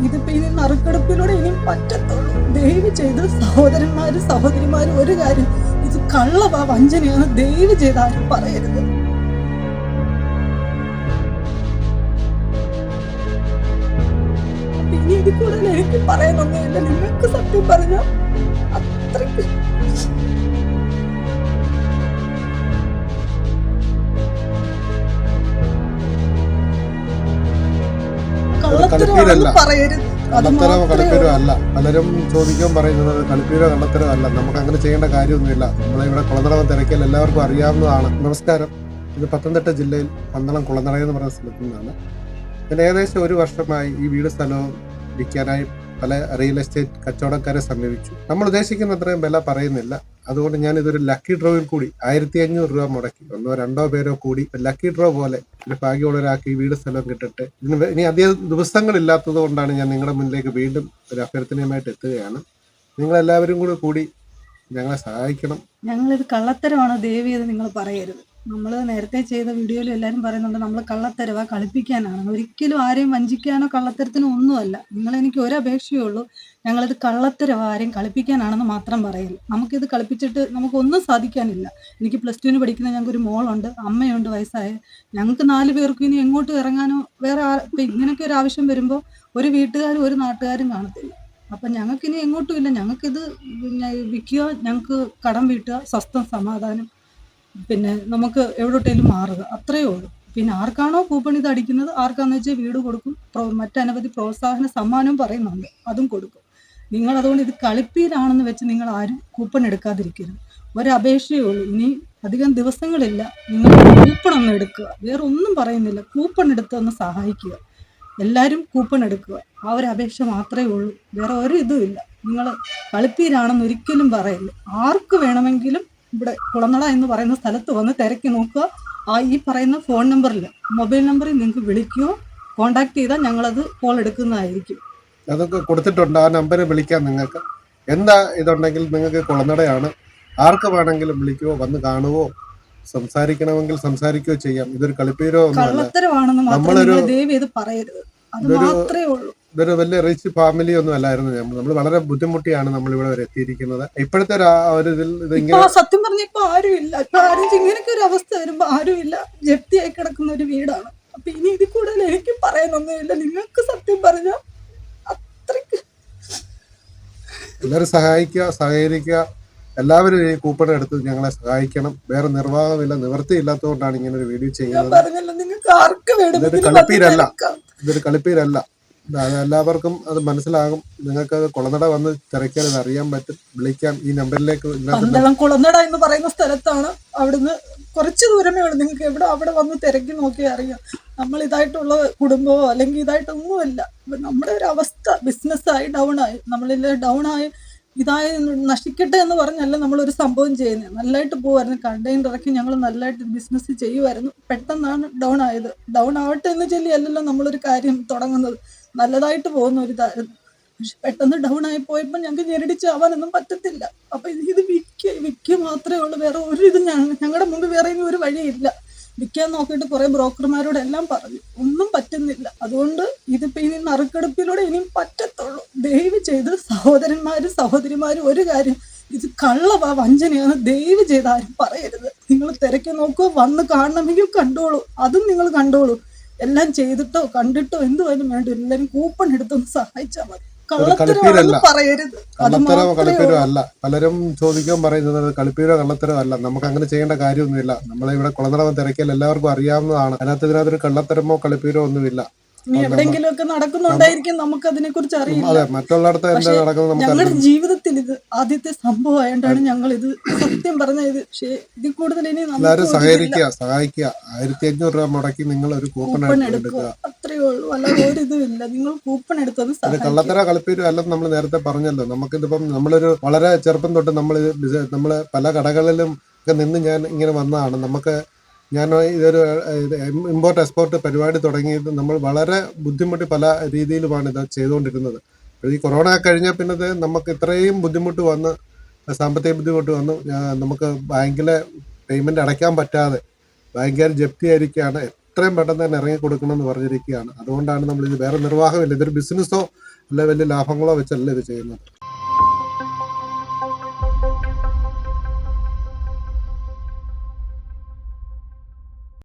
ഇതിപ്പോ ഇനി നറുക്കെടുപ്പിലൂടെ ഇനിയും പറ്റത്തുള്ളൂ. ദയവ് ചെയ്ത് സഹോദരന്മാരും സഹോദരിമാരും ഒരു കാര്യം, ഇത് കള്ളവാ, വഞ്ചനയാണ്. ദയവ് ചെയ്ത് ആരും പറയരുത്. ഇനി ഇതിൽ കൂടുതൽ എനിക്ക് പറയാനൊന്നുമില്ല. നിങ്ങൾക്ക് സത്യം പറഞ്ഞ അത്രയ്ക്ക് കളിപ്പീരല്ല, പറയരുത്. കള്ളത്തരമോ കളിപ്പീരോ അല്ല. പലരും ചോദിക്കാൻ പറയുന്നത് കളിപ്പീരോ കള്ളത്തരോ അല്ല. നമുക്ക് അങ്ങനെ ചെയ്യേണ്ട കാര്യമൊന്നുമില്ല. നമ്മളിവിടെ കുളനട തിരക്കിയാൽ എല്ലാവർക്കും അറിയാവുന്നതാണ്. നമസ്കാരം. ഇത് പത്തനംതിട്ട ജില്ലയിൽ പന്തളം കുളനട എന്ന് പറയുന്ന സ്ഥലത്തു നിന്നാണ്. ഞാൻ ഏകദേശം 1 വർഷമായി ഈ വീട് സ്ഥലവും വിൽക്കാനായി പല റിയൽ എസ്റ്റേറ്റ് കച്ചവടക്കാരെ സമീപിച്ചു. നമ്മൾ ഉദ്ദേശിക്കുന്ന അത്രയും വില പറയുന്നില്ല. അതുകൊണ്ട് ഞാൻ ഇതൊരു ലക്കി ഡ്രോയിൽ കൂടി 1500 രൂപ മുടക്കി 1 or 2 പേരോ കൂടി ലക്കി ഡ്രോ പോലെ ഒരു ഭാഗ്യമുള്ള ഒരാൾക്ക് ഈ വീട് സ്ഥലം കിട്ടട്ടെ. ഇനി അധികം ദിവസങ്ങളില്ലാത്തത് കൊണ്ടാണ് ഞാൻ നിങ്ങളുടെ മുന്നിലേക്ക് വീണ്ടും ഒരു അഭ്യർത്ഥനയുമായിട്ട് എത്തുകയാണ്. നിങ്ങളെല്ലാവരും കൂടി ഞങ്ങളെ സഹായിക്കണം. ഞങ്ങളിത് കള്ളത്തരമാണ്, ദയവ് ചെയ്ത് നിങ്ങൾ പറയരുത്. നമ്മൾ നേരത്തെ ചെയ്ത വീഡിയോയിൽ എല്ലാവരും പറയുന്നുണ്ട് നമ്മൾ കള്ളത്തരവാ, കളിപ്പിക്കാനാണ്. ഒരിക്കലും ആരെയും വഞ്ചിക്കാനോ കള്ളത്തരത്തിനോ ഒന്നുമല്ല. നിങ്ങളെനിക്ക് ഒരു അപേക്ഷയേ ഉള്ളൂ, ഞങ്ങളിത് കള്ളത്തരവാ, ആരെയും കളിപ്പിക്കാനാണെന്ന് മാത്രം പറയില്ല. നമുക്കിത് കളിപ്പിച്ചിട്ട് നമുക്കൊന്നും സാധിക്കാനില്ല. എനിക്ക് +2 പഠിക്കുന്ന ഞങ്ങൾക്കൊരു മോളുണ്ട്, അമ്മയുണ്ട് വയസ്സായ. ഞങ്ങൾക്ക് 4 പേർക്കും ഇനി എങ്ങോട്ട് ഇറങ്ങാനോ വേറെ ഇപ്പം ഇങ്ങനെയൊക്കെ ഒരു ആവശ്യം വരുമ്പോൾ ഒരു വീട്ടുകാരും ഒരു നാട്ടുകാരും കാണത്തില്ല. അപ്പം ഞങ്ങൾക്കിനി എങ്ങോട്ടും ഇല്ല. ഞങ്ങൾക്കിത് വിൽക്കുക, ഞങ്ങൾക്ക് കടം വീട്ടുക, സ്വസ്ഥം സമാധാനം, പിന്നെ നമുക്ക് എവിടോട്ടേലും മാറുക, അത്രയേ ഉള്ളൂ. പിന്നെ ആർക്കാണോ കൂപ്പൺ ഇത് അടിക്കുന്നത്, ആർക്കാന്ന് വെച്ചാൽ വീട് കൊടുക്കും, മറ്റനവധി പ്രോത്സാഹന സമ്മാനവും പറയുന്നുണ്ട്, അതും കൊടുക്കും. നിങ്ങൾ അതുകൊണ്ട് ഇത് കളിപ്പീരാണെന്ന് വെച്ച് നിങ്ങൾ ആരും കൂപ്പൺ എടുക്കാതിരിക്കരുത്. ഒരപേക്ഷയേ ഉള്ളൂ, ഇനി അധികം ദിവസങ്ങളില്ല. നിങ്ങൾ കൂപ്പൺ ഒന്ന് എടുക്കുക, വേറെ ഒന്നും പറയുന്നില്ല. കൂപ്പൺ എടുത്തൊന്ന് സഹായിക്കുക, എല്ലാവരും കൂപ്പൺ എടുക്കുക. ആ ഒരു അപേക്ഷ മാത്രമേ ഉള്ളൂ, വേറെ ഒരു ഇതുമില്ല. നിങ്ങൾ കളിപ്പീരാണെന്ന് ഒരിക്കലും പറയില്ല. ആർക്ക് വേണമെങ്കിലും ഇവിടെ കുളനട എന്ന് പറയുന്ന സ്ഥലത്ത് വന്ന് തിരക്കി നോക്കുക. ഈ പറയുന്ന ഫോൺ നമ്പറിൽ, മൊബൈൽ നമ്പറിൽ നിങ്ങൾക്ക് വിളിക്കുകയോ കോണ്ടാക്ട് ചെയ്താൽ ഞങ്ങളത് കോൾ എടുക്കുന്നതായിരിക്കും. അതൊക്കെ കൊടുത്തിട്ടുണ്ട്. ആ നമ്പറിൽ വിളിക്കാം. നിങ്ങൾക്ക് എന്താ ഇതുണ്ടെങ്കിൽ നിങ്ങൾക്ക് കുളനടയാണ്. ആർക്ക് വേണമെങ്കിലും വിളിക്കുവോ, വന്ന് കാണുവോ, സംസാരിക്കണമെങ്കിൽ സംസാരിക്കുകയോ ചെയ്യാം. ഇതൊരു കളിപ്പീരോ കള്ളത്തരമാണെന്ന് മാത്രമേ ദയവ് ചെയ്ത് പറയരുത്. അത് മാത്രമേ ഉള്ളൂ. ഇതൊരു വലിയ റിച്ച് ഫാമിലി ഒന്നും അല്ലായിരുന്നു. നമ്മൾ വളരെ ബുദ്ധിമുട്ടിയാണ് നമ്മൾ ഇവിടെ വരെ എത്തിയിരിക്കുന്നത്. ഇപ്പോഴത്തെ ഒരു സത്യം പറഞ്ഞ ഇപ്പൊ ആരും ഇല്ല. ഇപ്പൊ ആരും ഇങ്ങനെയൊക്കെ ഒരു അവസ്ഥ വരുമ്പോ ആരും ഇല്ല. ജപ്തിയായി കിടക്കുന്ന ഒരു വീടാണ്. അപ്പൊ ഇനി ഇതിൽ കൂടുതൽ എനിക്ക് പറയാനൊന്നുമില്ല. നിങ്ങൾക്ക് സത്യം പറഞ്ഞ അത്രയ്ക്ക് എല്ലാവരും സഹായിക്കുക, സഹകരിക്കുക. എല്ലാവരും ഈ കൂപ്പൺ എടുത്ത് ഞങ്ങളെ സഹായിക്കണം. വേറെ നിർവാഹമില്ല, നിവൃത്തിയില്ലാത്തതുകൊണ്ടാണ് ഇങ്ങനെ ഒരു വീഡിയോ ചെയ്യുന്നത്. പറഞ്ഞല്ലോ, നിങ്ങൾക്ക് ആർക്ക് വേണം. ഇതൊരു കളിപ്പീരല്ല. എല്ലാവർക്കും അത് മനസ്സിലാകും. നിങ്ങൾക്ക് അത് കുളനട വന്ന് തിരക്കാൻ ഇത് അറിയാൻ പറ്റും. വിളിക്കാം ഈ നമ്പറിലേക്ക്. പന്തളം കുളനട എന്ന് പറയുന്ന സ്ഥലത്താണ്. അവിടുന്ന് കുറച്ച് ദൂരമേ ഉള്ളൂ. നിങ്ങൾക്ക് അവിടെ വന്ന് തിരക്കി നോക്കിയാൽ അറിയാം. നമ്മൾ ഇതായിട്ടുള്ള കുടുംബമോ അല്ലെങ്കിൽ ഇതായിട്ടൊന്നുമല്ല. നമ്മുടെ ഒരു അവസ്ഥ ബിസിനസ്സായി ഡൗണായി ഇതായി നശിക്കട്ടെ എന്ന് പറഞ്ഞല്ല നമ്മളൊരു സംഭവം ചെയ്യുന്നത്. നല്ലതായിട്ട് പോകുമായിരുന്നു, കണ്ടെയ്നർ ഇറക്കി ഞങ്ങൾ നല്ലതായിട്ട് ബിസിനസ് ചെയ്യുമായിരുന്നു. പെട്ടെന്നാണ് ഡൗൺ ആയത്. ഡൗൺ ആവട്ടെ എന്ന് ചൊല്ലിയല്ലല്ലോ നമ്മളൊരു കാര്യം തുടങ്ങുന്നത്. നല്ലതായിട്ട് പോകുന്ന ഒരു ഇതായിരുന്നു. പക്ഷെ പെട്ടെന്ന് ഡൗൺ ആയി പോയപ്പോൾ ഞങ്ങൾക്ക് ഞെരടിച്ചാവാനൊന്നും പറ്റത്തില്ല. അപ്പം ഇത് വിൽക്കുക മാത്രമേ ഉള്ളൂ. വേറെ ഒരു ഇത് ഞങ്ങളുടെ മുമ്പ് വേറെ ഇനി ഒരു വഴിയില്ല. വിൽക്കാൻ നോക്കിയിട്ട് കുറേ ബ്രോക്കർമാരോട് എല്ലാം പറഞ്ഞു, ഒന്നും പറ്റുന്നില്ല. അതുകൊണ്ട് ഇതിപ്പോൾ ഇനി നറുക്കെടുപ്പിലൂടെ ഇനിയും പറ്റത്തുള്ളൂ. ദയവ് ചെയ്ത് സഹോദരന്മാരും സഹോദരിമാരും ഒരു കാര്യം, ഇത് കള്ളവാ, വഞ്ചനയാണ്. ദയവ് ചെയ്ത് ആരും പറയരുത്. നിങ്ങൾ തിരക്കി നോക്കുക, വന്ന് കാണണമെങ്കിൽ കണ്ടോളൂ, അതും നിങ്ങൾ കണ്ടോളൂ. എല്ലാം ചെയ്തിട്ടോ കണ്ടിട്ടോ എന്തുവായാലും വേണ്ട, എല്ലാവരും കൂപ്പൺ എടുത്തൊന്ന് സഹായിച്ചാൽ മതി. കളിപ്പീരല്ല, കള്ളത്തരമോ കളിപ്പീരോ അല്ല. പലരും ചോദിക്കാൻ പറയുന്നത് കളിപ്പീരോ കള്ളത്തരോ അല്ല. നമുക്ക് അങ്ങനെ ചെയ്യേണ്ട കാര്യമൊന്നുമില്ല. നമ്മളിവിടെ കുളനട തിരക്കിയാൽ എല്ലാവർക്കും അറിയാവുന്നതാണ്. ഇതിനകത്തൊരു കള്ളത്തരമോ കളിപ്പീരോ ഒന്നുമില്ല. എവിടെയെങ്കിലും ഒക്കെ നടക്കുന്നുണ്ടായിരിക്കും, നമുക്ക് അതിനെ കുറിച്ച് അറിയില്ല. മറ്റുള്ളടത്ത് എന്താ നടക്കുന്നത് ഞങ്ങളുടെ ജീവിതത്തിൽ ഇത് ആദ്യത്തെ സംഭവമായോണ്ടാണ് ഞങ്ങൾ ഇത് സത്യം പറഞ്ഞ ഇത്. പക്ഷേ ഇതിൽ കൂടുതൽ ഇനി എല്ലാവരും സഹായിക്കുക. 1500 രൂപ മുടക്കി നിങ്ങൾ ഒരു കൂപ്പൺ എടുക്കുക, അത്രയേ ഉള്ളൂ. അല്ലാതെ ഒരു ഇതും ഇല്ല. നിങ്ങൾ കൂപ്പൺ എടുത്തത് കള്ളത്തര കളിപ്പീരും അല്ലെന്ന് നമ്മൾ നേരത്തെ പറഞ്ഞല്ലോ. നമുക്കിതിപ്പം നമ്മളൊരു വളരെ ചെറുപ്പം തൊട്ട് നമ്മള് പല കടകളിലും ഒക്കെ നിന്ന് ഞാൻ ഇങ്ങനെ വന്നതാണ്. ഞാൻ ഇതൊരു ഇമ്പോർട്ട് എക്സ്പോർട്ട് പരിപാടി തുടങ്ങിയത് നമ്മൾ വളരെ ബുദ്ധിമുട്ടി പല രീതിയിലുമാണ് ഇത് ചെയ്തുകൊണ്ടിരുന്നത്. ഈ കൊറോണ കഴിഞ്ഞ പിന്നെ നമുക്ക് ഇത്രയും ബുദ്ധിമുട്ട് വന്ന്, സാമ്പത്തിക ബുദ്ധിമുട്ട് വന്നു. നമുക്ക് ബാങ്കിലെ പേയ്മെന്റ് അടയ്ക്കാൻ പറ്റാതെ ബാങ്കുകാർ ജപ്തിയായിരിക്കുകയാണ്. എത്രയും പെട്ടെന്ന് തന്നെ ഇറങ്ങി കൊടുക്കണം എന്ന് പറഞ്ഞിരിക്കുകയാണ്. അതുകൊണ്ടാണ് നമ്മൾ ഇത്, വേറെ നിർവാഹമില്ല, ഇതൊരു ബിസിനസ്സോ അല്ല വലിയ ലാഭങ്ങളോ വെച്ചല്ല ഇത് ചെയ്യുന്നത്.